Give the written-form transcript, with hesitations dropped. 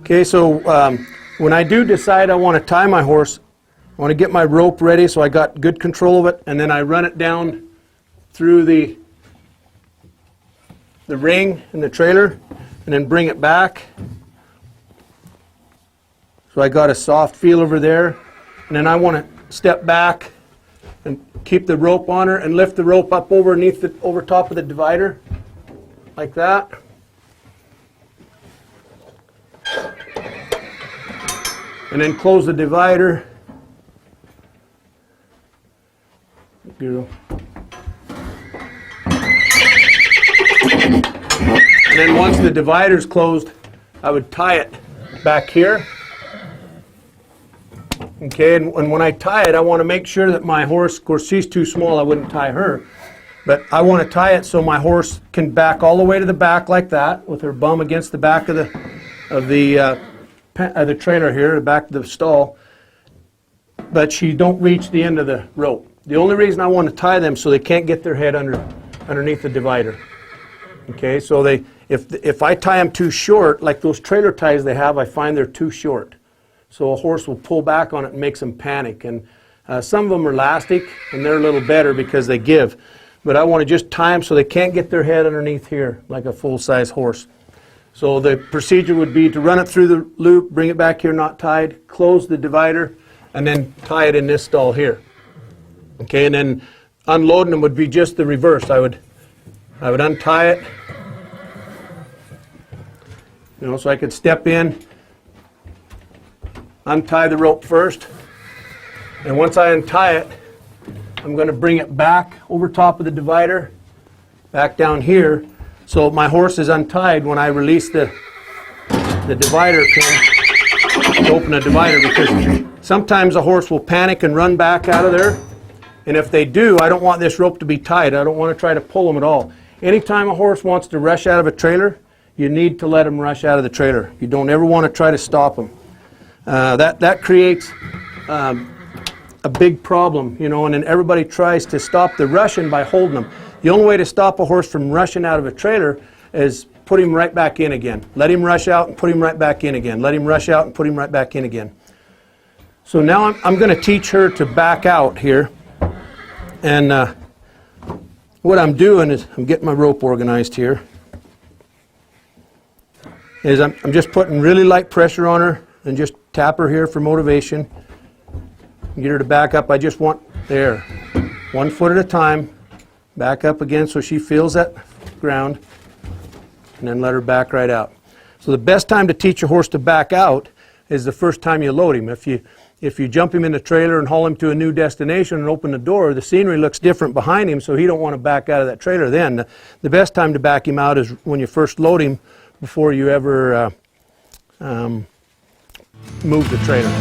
Okay, so when I do decide I want to tie my horse, I want to get my rope ready so I got good control of it, and then I run it down through the ring in the trailer and then bring it back. So I got a soft feel over there, and then I want to step back and keep the rope on her and lift the rope up over top of the divider like that. And then close the divider. Girl. And then once the divider's closed, I would tie it back here. Okay, and when I tie it, I want to make sure that my horse, of course she's too small, I wouldn't tie her, but I want to tie it so my horse can back all the way to the back like that, with her bum against the back of the trailer here, the back of the stall, but she don't reach the end of the rope. The only reason I want to tie them so they can't get their head underneath the divider. Okay, so if I tie them too short, like those trailer ties they have, I find they're too short. So a horse will pull back on it and makes them panic. And some of them are elastic, and they're a little better because they give. But I want to just tie them so they can't get their head underneath here like a full-size horse. So the procedure would be to run it through the loop, bring it back here not tied, close the divider, and then tie it in this stall here. Okay, and then unloading them would be just the reverse. I would untie it, so I could step in, untie the rope first, and once I untie it, I'm going to bring it back over top of the divider, back down here, so my horse is untied when I release the divider pin to open the divider, because sometimes a horse will panic and run back out of there, and if they do, I don't want this rope to be tied. I don't want to try to pull them at all. Anytime a horse wants to rush out of a trailer, you need to let him rush out of the trailer. You don't ever want to try to stop him. That creates a big problem, and then everybody tries to stop the rushing by holding them. The only way to stop a horse from rushing out of a trailer is put him right back in again. Let him rush out and put him right back in again. Let him rush out and put him right back in again. So now I'm going to teach her to back out here. And what I'm doing is I'm getting my rope organized here. I'm just putting really light pressure on her and just tap her here for motivation. Get her to back up. I just want, there, 1 foot at a time. Back up again so she feels that ground. And then let her back right out. So the best time to teach a horse to back out is the first time you load him. If you jump him in the trailer and haul him to a new destination and open the door, the scenery looks different behind him, so he don't want to back out of that trailer then. The best time to back him out is when you first load him, before you ever move the trailer.